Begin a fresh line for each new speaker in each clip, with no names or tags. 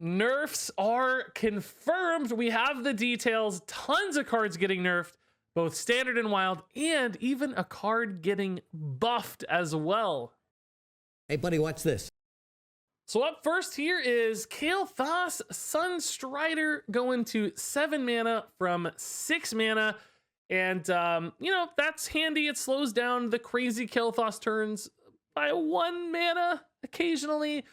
Nerfs are confirmed. We have the details. Tons of cards getting nerfed, both standard and wild, and even a card getting buffed as well.
Hey, buddy, watch this.
So up first here is Kael'Thas, Sunstrider, going to 7 mana from 6 mana. And, you know, that's handy. It slows down the crazy Kael'Thas turns by 1 mana occasionally.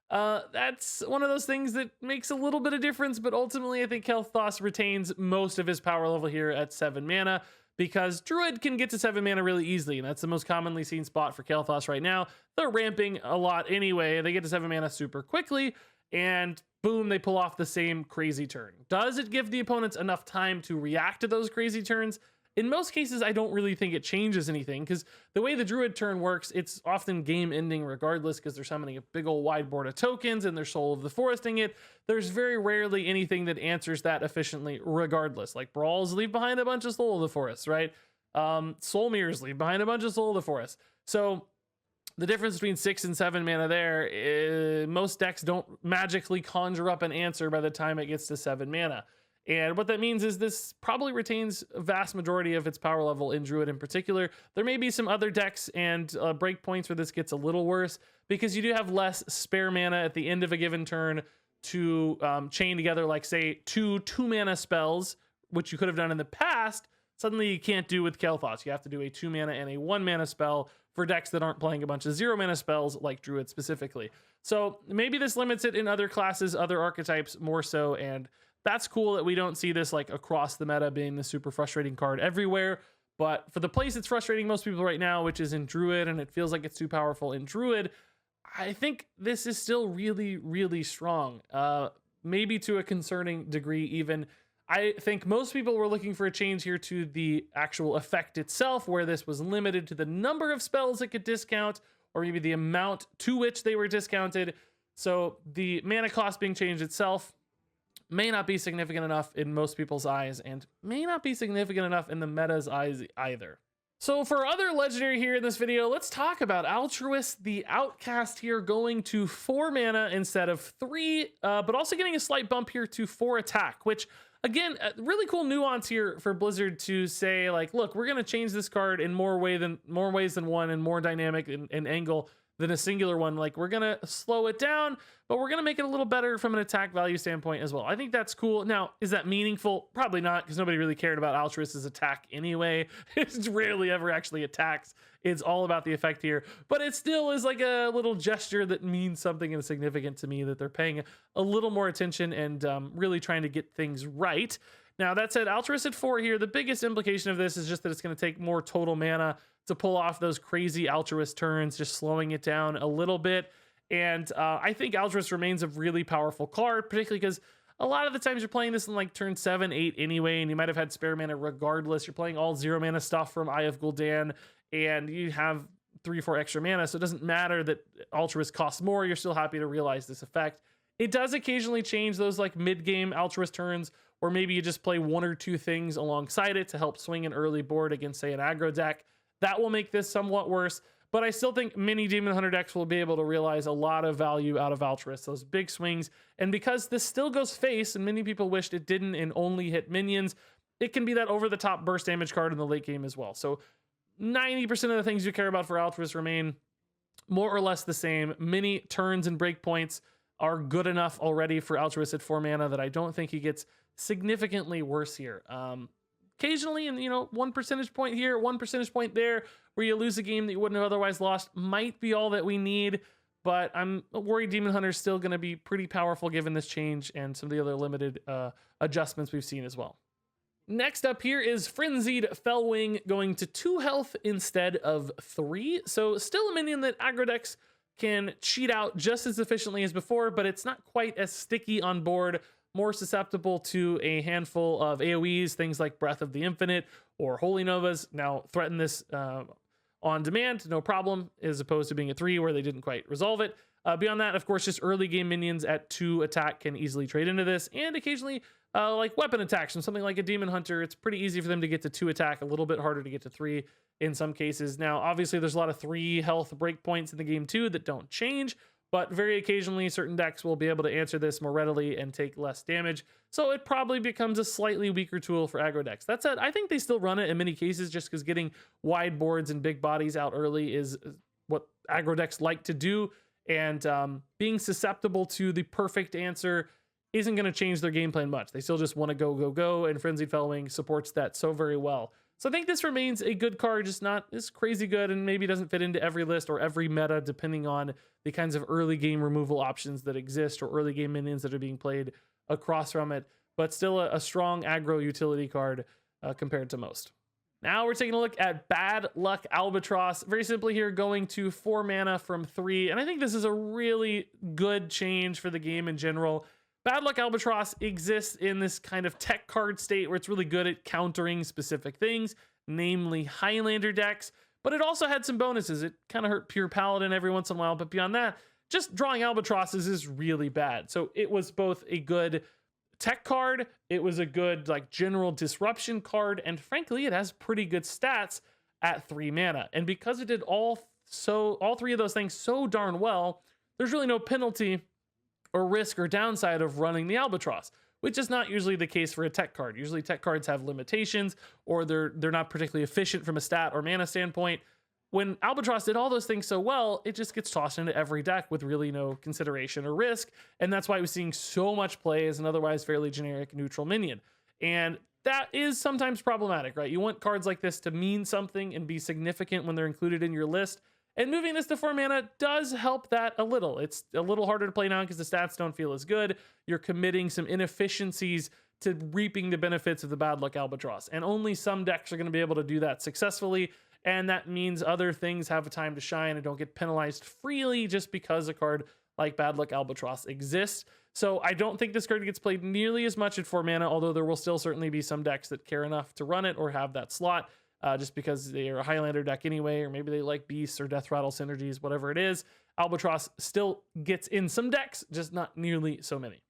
That's one of those things that makes a little bit of difference, but ultimately I think Kael'Thas retains most of his power level here at 7 mana because Druid can get to 7 mana really easily, and that's the most commonly seen spot for Kael'Thas right now. They're ramping a lot anyway. They get to 7 mana super quickly, and boom, they pull off the same crazy turn. Does it give the opponents enough time to react to those crazy turns? In most cases, I don't really think it changes anything because the way the Druid turn works, it's often game ending regardless because they're summoning a big old wide board of tokens and they're Soul of the Foresting it. There's very rarely anything that answers that efficiently regardless. Like Brawls leave behind a bunch of Soul of the Forest, right? Soul Mirrors leave behind a bunch of Soul of the Forest. So the difference between 6 and 7 mana there, most decks don't magically conjure up an answer by the time it gets to 7 mana. And what that means is this probably retains a vast majority of its power level in Druid in particular. There may be some other decks and breakpoints where this gets a little worse because you do have less spare mana at the end of a given turn to chain together, like say 2 2-mana spells, which you could have done in the past. Suddenly you can't do with Kael'Thas. You have to do a 2-mana and a 1-mana spell for decks that aren't playing a bunch of 0-mana spells like Druid specifically. So maybe this limits it in other classes, other archetypes more so, and that's cool that we don't see this like across the meta being the super frustrating card everywhere. But for the place it's frustrating most people right now, which is in Druid, and it feels like it's too powerful in Druid, I think this is still really, really strong. Maybe to a concerning degree even. I think most people were looking for a change here to the actual effect itself, where this was limited to the number of spells it could discount, or maybe the amount to which they were discounted. So the mana cost being changed itself may not be significant enough in most people's eyes and may not be significant enough in the meta's eyes either. So for other legendary here in this video, let's talk about Altruis, the outcast here, going to 4 mana instead of 3, but also getting a slight bump here to 4 attack, which again, really cool nuance here for Blizzard to say like, look, we're going to change this card in more ways than one and more dynamic and angle than a singular one. Like we're going to slow it down, but we're going to make it a little better from an attack value standpoint as well. I think that's cool. Now, is that meaningful? Probably not, because nobody really cared about Altruis's attack anyway. It rarely ever actually attacks. It's all about the effect here, but it still is like a little gesture that means something insignificant to me, that they're paying a little more attention and really trying to get things right. Now, that said, Altruis at 4 here, the biggest implication of this is just that it's going to take more total mana to pull off those crazy Altruis turns, just slowing it down a little bit. And I think Altruis remains a really powerful card, particularly because a lot of the times you're playing this in like turn 7, 8 anyway, and you might have had spare mana regardless. You're playing all 0 mana stuff from Eye of Gul'dan, and you have 3 or 4 extra mana, so it doesn't matter that Altruis costs more. You're still happy to realize this effect. It does occasionally change those like mid-game Altruis turns, or maybe you just play 1 or 2 things alongside it to help swing an early board against, say, an aggro deck. That will make this somewhat worse, but I still think many Demon Hunter decks will be able to realize a lot of value out of Altruis, those big swings. And because this still goes face, and many people wished it didn't and only hit minions, it can be that over-the-top burst damage card in the late game as well. So 90% of the things you care about for Altruis remain more or less the same. Many turns and breakpoints are good enough already for Altruis at 4 mana that I don't think he gets significantly worse here. Occasionally, and 1 percentage point here, 1 percentage point there, where you lose a game that you wouldn't have otherwise lost, might be all that we need. But I'm worried Demon Hunter is still going to be pretty powerful given this change and some of the other limited adjustments we've seen as well. Next up here is Frenzied Felwing, going to 2 health instead of 3. So still a minion that aggro decks can cheat out just as efficiently as before, but it's not quite as sticky on board, more susceptible to a handful of AoEs, things like Breath of the Infinite or Holy Novas. Now threaten this on demand, no problem, as opposed to being a 3 where they didn't quite resolve it. Beyond that, of course, just early game minions at 2 attack can easily trade into this, and occasionally like weapon attacks from something like a Demon Hunter, it's pretty easy for them to get to 2 attack, a little bit harder to get to 3 in some cases. Now, obviously, there's a lot of 3 health breakpoints in the game too that don't change, but very occasionally certain decks will be able to answer this more readily and take less damage. So it probably becomes a slightly weaker tool for aggro decks. That said, I think they still run it in many cases just because getting wide boards and big bodies out early is what aggro decks like to do. And being susceptible to the perfect answer isn't going to change their game plan much. They still just want to go, go, go, and Frenzied Felwing supports that so very well. So I think this remains a good card, just not as crazy good, and maybe doesn't fit into every list or every meta, depending on the kinds of early game removal options that exist or early game minions that are being played across from it, but still a strong aggro utility card compared to most. Now we're taking a look at Bad Luck Albatross. Very simply here, going to 4 mana from 3, and I think this is a really good change for the game in general. Bad Luck Albatross exists in this kind of tech card state where it's really good at countering specific things, namely Highlander decks, but it also had some bonuses. It kind of hurt pure Paladin every once in a while, but beyond that, just drawing Albatrosses is really bad. So it was both a good tech card, it was a good like general disruption card, and frankly, it has pretty good stats at 3 mana. And because it did all 3 of those things so darn well, there's really no penalty or risk or downside of running the Albatross, which is not usually the case for a tech card. Usually tech cards have limitations, or they're not particularly efficient from a stat or mana standpoint. When Albatross did all those things so well, it just gets tossed into every deck with really no consideration or risk, and that's why we're seeing so much play as an otherwise fairly generic neutral minion. And that is sometimes problematic, right? You want cards like this to mean something and be significant when they're included in your list, and moving this to 4 mana does help that a little. It's a little harder to play now because the stats don't feel as good. You're committing some inefficiencies to reaping the benefits of the Bad Luck Albatross, and only some decks are going to be able to do that successfully, and that means other things have a time to shine and don't get penalized freely just because a card like Bad Luck Albatross exists. So I don't think this card gets played nearly as much at 4 mana, although there will still certainly be some decks that care enough to run it or have that slot. Just because they are a Highlander deck anyway, or maybe they like Beasts or Death Rattle synergies, whatever it is. Albatross still gets in some decks, just not nearly so many.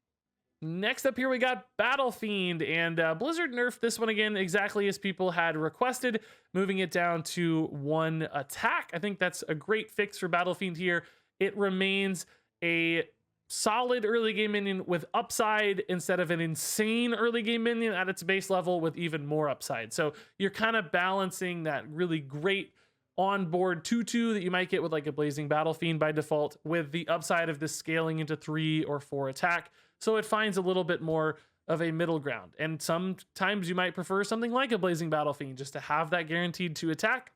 Next up here, we got Battle Fiend, and Blizzard nerfed this one again exactly as people had requested, moving it down to 1 attack. I think that's a great fix for Battle Fiend here. It remains a solid early game minion with upside instead of an insane early game minion at its base level with even more upside. So you're kind of balancing that really great onboard 2/2 that you might get with like a Blazing Battle Fiend by default with the upside of this scaling into 3 or 4 attack. So it finds a little bit more of a middle ground. And sometimes you might prefer something like a Blazing Battle Fiend just to have that guaranteed 2 attack.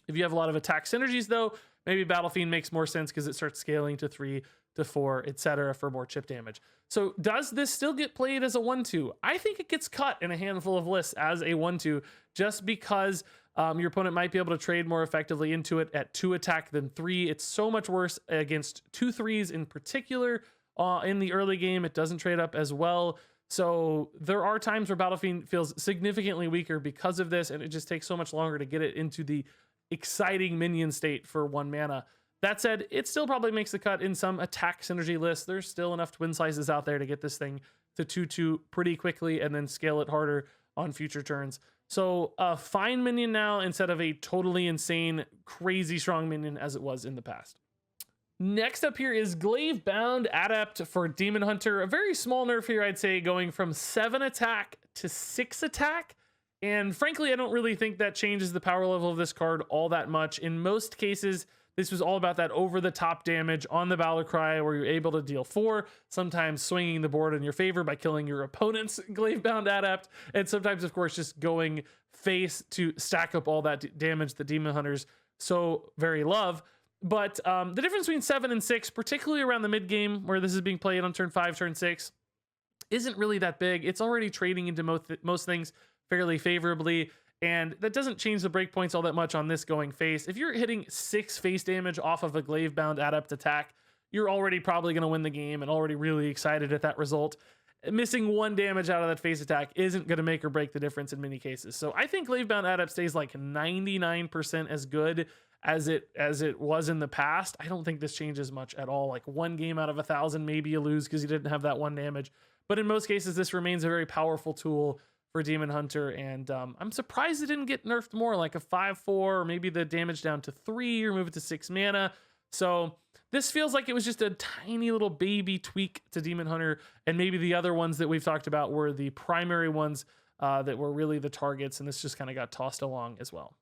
If you have a lot of attack synergies though, maybe Battle Fiend makes more sense because it starts scaling to 3 to 4, etc. for more chip damage. So does this still get played as a 1/2? I think it gets cut in a handful of lists as a 1/2 just because your opponent might be able to trade more effectively into it at 2 attack than 3. It's so much worse against 2/3s in particular. In the early game, it doesn't trade up as well. So there are times where Battle Fiend feels significantly weaker because of this, and it just takes so much longer to get it into the exciting minion state for 1 mana. That said, it still probably makes the cut in some attack synergy lists. There's still enough twin slices out there to get this thing to 2/2 pretty quickly and then scale it harder on future turns. So a fine minion now instead of a totally insane, crazy strong minion as it was in the past. Next up here is Glaive Bound Adept for Demon Hunter. A very small nerf here, I'd say, going from 7 attack to 6 attack. And frankly, I don't really think that changes the power level of this card all that much. In most cases, this was all about that over-the-top damage on the Battle Cry where you're able to deal 4, sometimes swinging the board in your favor by killing your opponent's Glaive Bound Adept, and sometimes, of course, just going face to stack up all that damage that Demon Hunters so very love. But the difference between 7 and 6, particularly around the mid-game where this is being played on turn 5, turn 6, isn't really that big. It's already trading into most things fairly favorably, and that doesn't change the breakpoints all that much on this going face. If you're hitting 6 face damage off of a Glaive Bound Adept attack, you're already probably going to win the game and already really excited at that result. Missing 1 damage out of that face attack isn't going to make or break the difference in many cases. So I think Glaive Bound Adept stays like 99% as good as it was in the past. I don't think this changes much at all. Like 1 game out of 1,000, maybe you lose because you didn't have that 1 damage. But in most cases, this remains a very powerful tool for Demon Hunter, and I'm surprised it didn't get nerfed more, like a 5/4, or maybe the damage down to 3, or move it to 6 mana. So this feels like it was just a tiny little baby tweak to Demon Hunter, and maybe the other ones that we've talked about were the primary ones that were really the targets, and this just kind of got tossed along as well.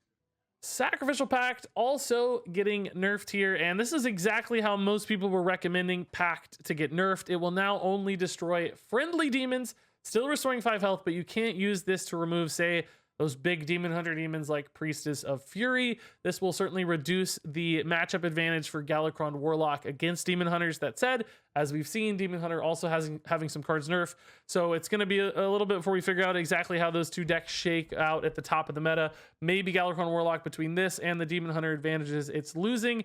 Sacrificial Pact also getting nerfed here, and this is exactly how most people were recommending Pact to get nerfed. It will now only destroy friendly demons, still restoring 5 health, but you can't use this to remove, say, those big Demon Hunter demons like Priestess of Fury. This will certainly reduce the matchup advantage for Galakrond Warlock against Demon Hunters. That said, as we've seen, Demon Hunter also having some cards nerf, so it's going to be a little bit before we figure out exactly how those two decks shake out at the top of the meta. Maybe Galakrond Warlock, between this and the Demon Hunter advantages it's losing,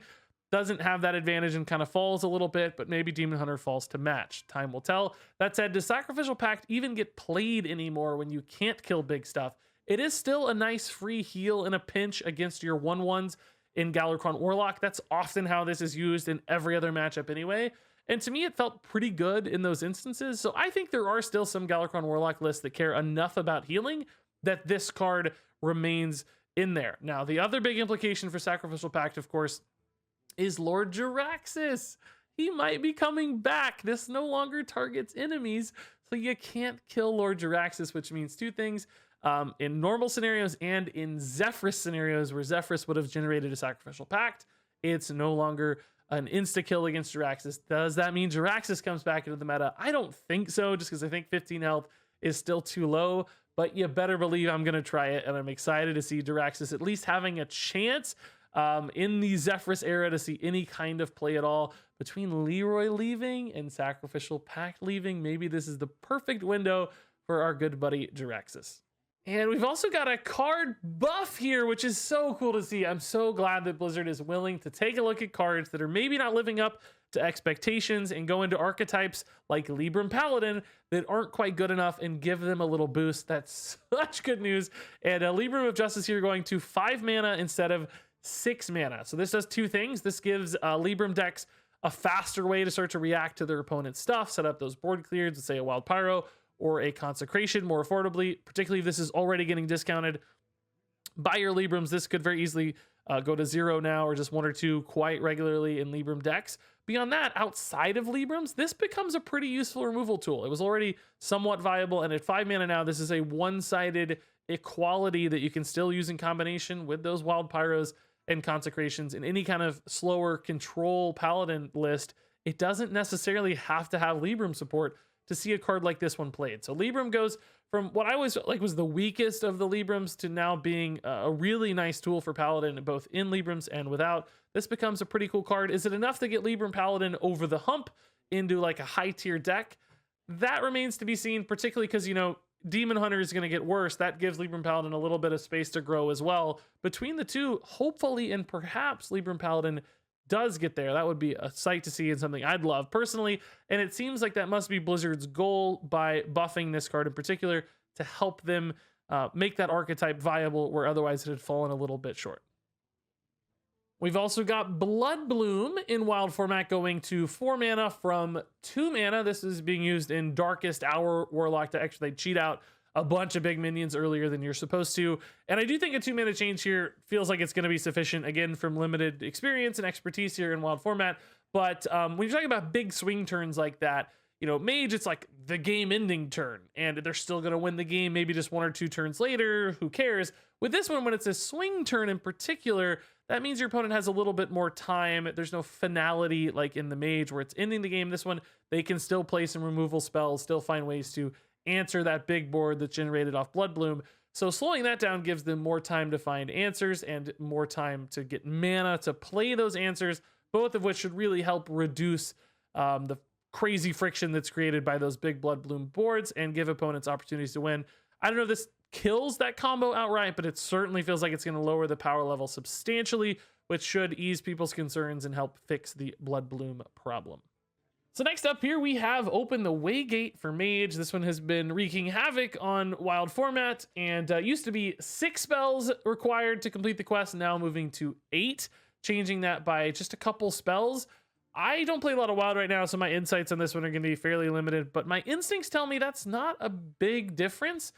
doesn't have that advantage and kind of falls a little bit, but maybe Demon Hunter falls to match. Time will tell. That said, does Sacrificial Pact even get played anymore when you can't kill big stuff? It is still a nice free heal in a pinch against your 1/1s in Galakrond Warlock. That's often how this is used in every other matchup anyway. And to me, it felt pretty good in those instances. So I think there are still some Galakrond Warlock lists that care enough about healing that this card remains in there. Now, the other big implication for Sacrificial Pact, of course, is Lord Jaraxxus. He might be coming back. This no longer targets enemies, so you can't kill Lord Jaraxxus, which means two things. In normal scenarios and in Zephrys scenarios where Zephrys would have generated a Sacrificial Pact, it's no longer an insta-kill against Jaraxxus. Does that mean Jaraxxus comes back into the meta? I don't think so, just because I think 15 health is still too low, but you better believe I'm going to try it, and I'm excited to see Jaraxxus at least having a chance in the Zephrys era to see any kind of play at all. Between Leroy leaving and Sacrificial Pact leaving, maybe this is the perfect window for our good buddy Jaraxxus. And we've also got a card buff here, which is so cool to see. I'm so glad that Blizzard is willing to take a look at cards that are maybe not living up to expectations and go into archetypes like Libra and Paladin that aren't quite good enough and give them a little boost. That's such good news. And Libra of Justice here going to 5 mana instead of 6 mana. So this does two things. This gives Libram decks a faster way to start to react to their opponent's stuff, set up those board clears with, say, a Wild Pyro or a Consecration more affordably, particularly if this is already getting discounted by your Librams. This could very easily go to 0 now, or just 1 or 2 quite regularly in Libram decks. Beyond that, outside of Librams, this becomes a pretty useful removal tool. It was already somewhat viable, and at 5 mana now, this is a one-sided equality that you can still use in combination with those Wild Pyros and Consecrations in any kind of slower control Paladin list. It doesn't necessarily have to have Libram support to see a card like this one played. So Libram goes from what I always felt like was the weakest of the Librams to now being a really nice tool for Paladin, both in Librams and without. This becomes a pretty cool card. Is it enough to get Libram Paladin over the hump into like a high tier deck? That remains to be seen, particularly because, you know, Demon Hunter is going to get worse. That gives Libram Paladin a little bit of space to grow as well. Between the two, hopefully and perhaps Libram Paladin does get there. That would be a sight to see and something I'd love personally. And it seems like that must be Blizzard's goal by buffing this card in particular to help them make that archetype viable where otherwise it had fallen a little bit short. We've also got Blood Bloom in wild format going to 4 mana from 2 mana. This is being used in Darkest Hour Warlock to actually cheat out a bunch of big minions earlier than you're supposed to. And I do think a 2 mana change here feels like it's going to be sufficient, again, from limited experience and expertise here in wild format. But when you're talking about big swing turns like that, you know, Mage, it's like the game ending turn, and they're still going to win the game maybe just 1 or 2 turns later. Who cares? With this one, when it's a swing turn in particular, that means your opponent has a little bit more time. There's no finality like in the Mage where it's ending the game. This one, they can still play some removal spells, still find ways to answer that big board that's generated off Blood Bloom. So slowing that down gives them more time to find answers and more time to get mana to play those answers, both of which should really help reduce the crazy friction that's created by those big Blood Bloom boards and give opponents opportunities to win. I don't know if this kills that combo outright, but it certainly feels like it's going to lower the power level substantially, which should ease people's concerns and help fix the Blood Bloom problem. So next up here, we have Open the Waygate for Mage. This one has been wreaking havoc on wild format, and used to be 6 spells required to complete the quest, now moving to 8, changing that by just a couple spells. I don't play a lot of wild right now, so my insights on this one are going to be fairly limited, but my instincts tell me that's not a big difference.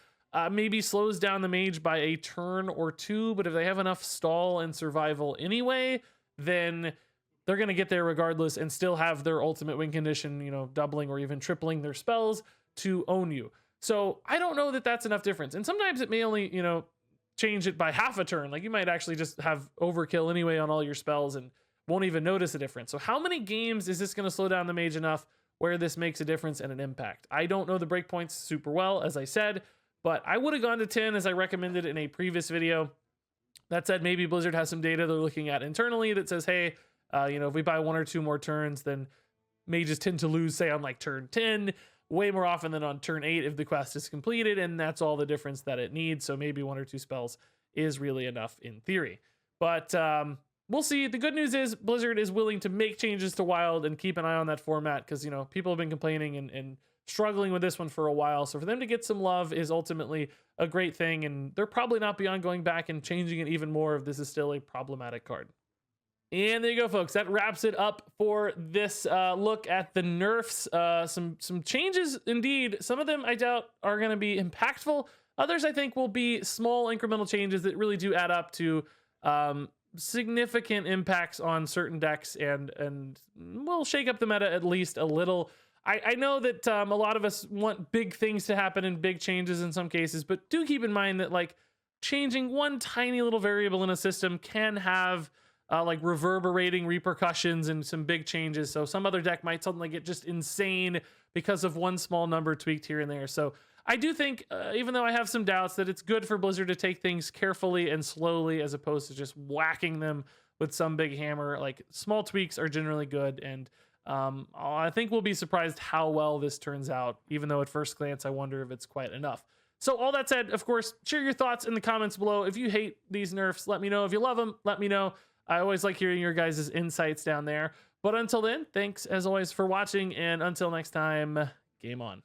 Maybe slows down the Mage by a turn or 2, but if they have enough stall and survival anyway, then they're going to get there regardless and still have their ultimate win condition, you know, doubling or even tripling their spells to own you. So I don't know that that's enough difference. And sometimes it may only, you know, change it by half a turn. Like you might actually just have overkill anyway on all your spells and won't even notice a difference. So how many games is this going to slow down the mage enough where this makes a difference and an impact? I don't know the breakpoints super well, as I said, but I would have gone to 10 as I recommended in a previous video. That said, maybe Blizzard has some data they're looking at internally that says, hey, you know, if we buy 1 or 2 more turns, then mages tend to lose, say, on like turn 10, way more often than on turn 8 if the quest is completed, and that's all the difference that it needs. So maybe 1 or 2 spells is really enough in theory. But we'll see. The good news is Blizzard is willing to make changes to Wild and keep an eye on that format because, you know, people have been complaining and struggling with this one for a while. So for them to get some love is ultimately a great thing, and they're probably not beyond going back and changing it even more if this is still a problematic card. And there you go, folks. That wraps it up for this look at the nerfs. Some changes indeed. Some of them I doubt are going to be impactful. Others I think will be small incremental changes that really do add up to significant impacts on certain decks and will shake up the meta at least a little. I know that a lot of us want big things to happen and big changes in some cases, but do keep in mind that like changing one tiny little variable in a system can have like reverberating repercussions and some big changes. So some other deck might suddenly get just insane because of one small number tweaked here and there. So I do think, even though I have some doubts, that it's good for Blizzard to take things carefully and slowly as opposed to just whacking them with some big hammer. Like small tweaks are generally good, and I think we'll be surprised how well this turns out, even though at first glance I wonder if it's quite enough. So all that said, of course, share your thoughts in the comments below. If you hate these nerfs, let me know. If you love them, let me know. I always like hearing your guys' insights down there. But until then, thanks as always for watching, and until next time, game on.